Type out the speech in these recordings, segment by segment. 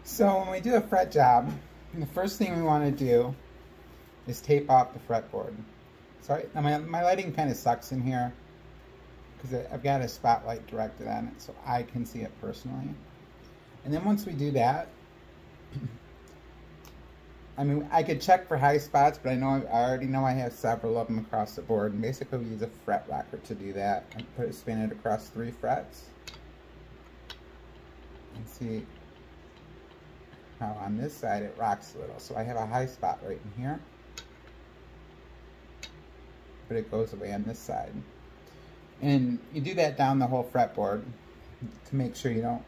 So when we do a fret job, the first thing we want to do is tape off the fretboard. Sorry, my lighting kind of sucks in here because I've got a spotlight directed on it so I can see it personally. And then once we do that, I mean, I could check for high spots, but I already know I have several of them across the board. And basically we use a fret rocker to do that. I spin it across 3 frets. And see how on this side it rocks a little. So I have a high spot right in here, but it goes away on this side. And you do that down the whole fretboard to make sure you don't,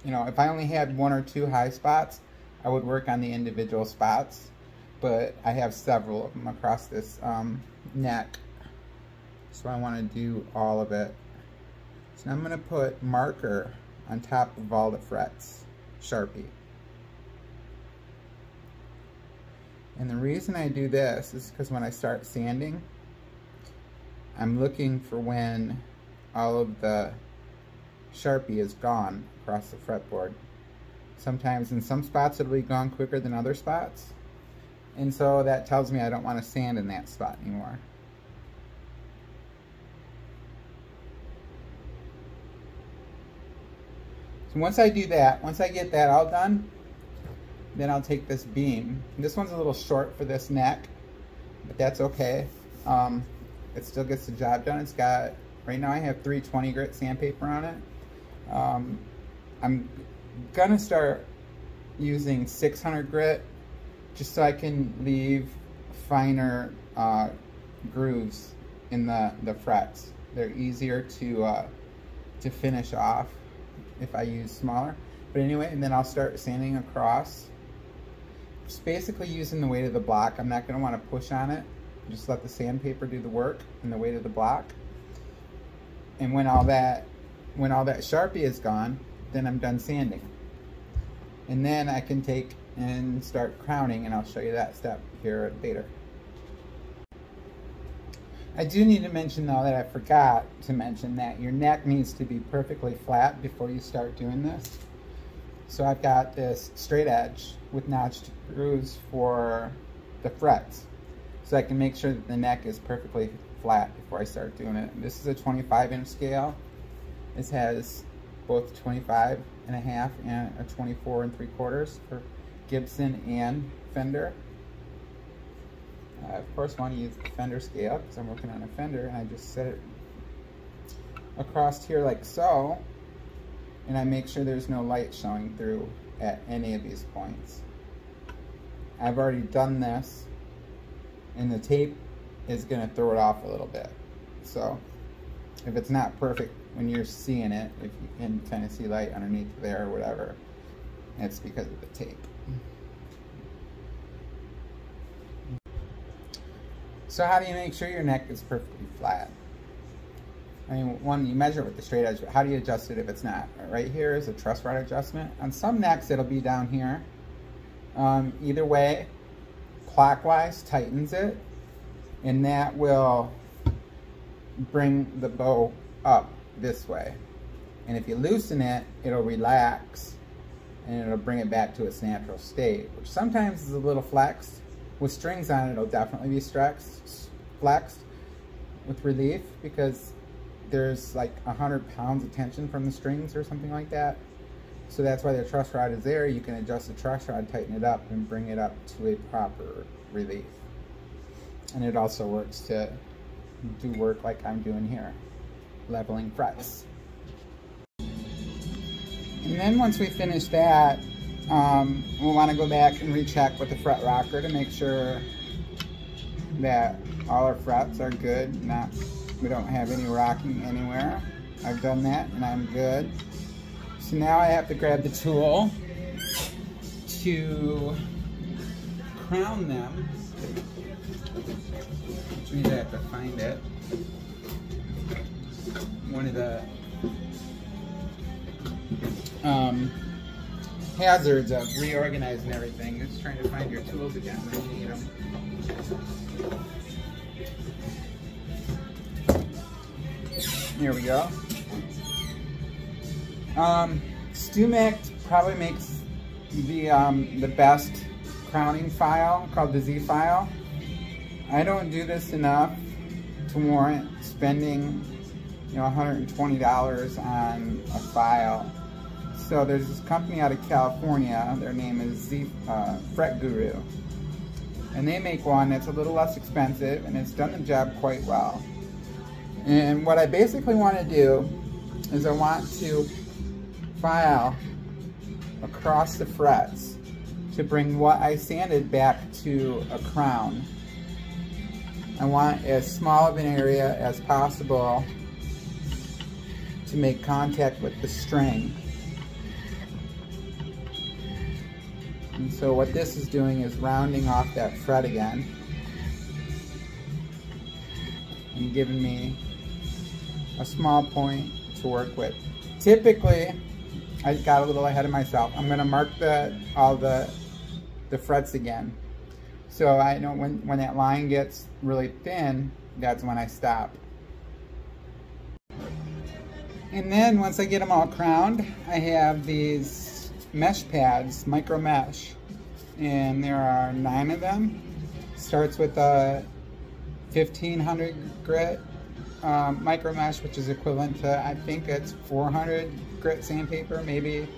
if I only had 1 or 2 high spots, I would work on the individual spots, but I have several of them across this neck, so I want to do all of it. So I'm going to put marker on top of all the frets, Sharpie. And the reason I do this is because when I start sanding, I'm looking for when all of the Sharpie is gone across the fretboard. Sometimes in some spots it'll be gone quicker than other spots, and so that tells me I don't want to sand in that spot anymore. So once I do that, once I get that all done, then I'll take this beam. This one's a little short for this neck, but that's okay. It still gets the job done. It's got, right now I have 320 grit sandpaper on it. I'm gonna start using 600 grit just so I can leave finer grooves in the frets. They're easier to finish off if I use smaller. But anyway, and then I'll start sanding across. Just basically using the weight of the block. I'm not going to want to push on it. Just let the sandpaper do the work and the weight of the block. And when all that Sharpie is gone, then I'm done sanding. And then I can take and start crowning, and I'll show you that step here later. I do need to mention though that I forgot to mention that your neck needs to be perfectly flat before you start doing this. So I've got this straight edge with notched grooves for the frets, so I can make sure that the neck is perfectly flat before I start doing it. And this is a 25-inch scale. This has both 25.5 and a 24 3/4 for Gibson and Fender. I of course want to use the Fender scale because I'm working on a Fender, and I just set it across here like so, and I make sure there's no light showing through at any of these points. I've already done this, and the tape is going to throw it off a little bit. So if it's not perfect when you're seeing it, if you can kind of see light underneath there or whatever, it's because of the tape. So how do you make sure your neck is perfectly flat? I mean, one, you measure it with the straight edge, but how do you adjust it if it's not? Right here is a truss rod adjustment. On some necks, it'll be down here. Either way, clockwise tightens it, and that will bring the bow up this way. And if you loosen it, it'll relax, and it'll bring it back to its natural state, which sometimes is a little flexed. With strings on it, it'll definitely be flexed with relief, because there's like 100 pounds of tension from the strings or something like that. So that's why the truss rod is there. You can adjust the truss rod, tighten it up, and bring it up to a proper relief. And it also works to do work like I'm doing here, leveling frets. And then once we finish that, we'll want to go back and recheck with the fret rocker to make sure that all our frets are good, we don't have any rocking anywhere. I've done that and I'm good. So now I have to grab the tool to crown them, which means I have to find it. One of the hazards of reorganizing everything is trying to find your tools again when you need them. Here we go. StuMac probably makes the best crowning file called the Z file. I don't do this enough to warrant spending, you know, $120 on a file. So there's this company out of California, their name is Fret Guru. And they make one that's a little less expensive and it's done the job quite well. And what I basically want to do is I want to file across the frets to bring what I sanded back to a crown. I want as small of an area as possible to make contact with the string. And so what this is doing is rounding off that fret again and giving me a small point to work with. Typically, I got a little ahead of myself. I'm going to mark all the frets again. So I know when that line gets really thin, that's when I stop. And then once I get them all crowned, I have these mesh pads, micro mesh, and there are 9 of them. Starts with a 1500 grit micro mesh, which is equivalent to, I think it's 400 grit sandpaper, maybe,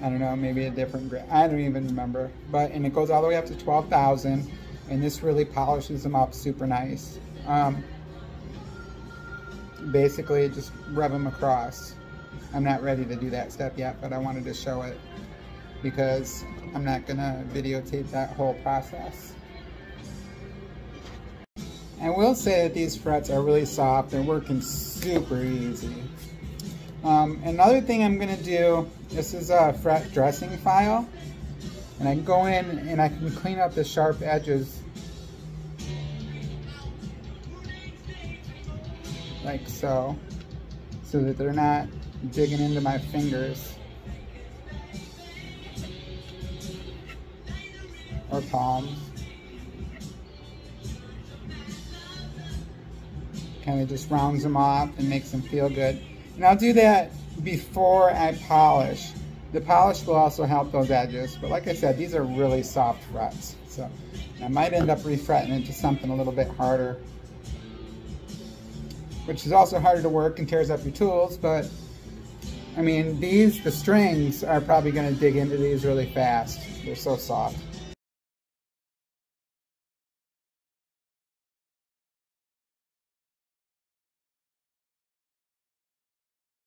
I don't know, maybe a different grit, I don't even remember. And it goes all the way up to 12,000, and this really polishes them up super nice. Basically just rub them across. I'm not ready to do that step yet, but I wanted to show it because I'm not gonna videotape that whole process. I will say that these frets are really soft. They're working super easy. Another thing I'm gonna do, this is a fret dressing file, and I can go in and I can clean up the sharp edges like so that they're not digging into my fingers or palms. Kind of just rounds them off and makes them feel good. And I'll do that before I polish. The polish will also help those edges, but like I said, these are really soft frets. So I might end up refretting into something a little bit harder, which is also harder to work and tears up your tools, but I mean, the strings are probably gonna dig into these really fast. They're so soft.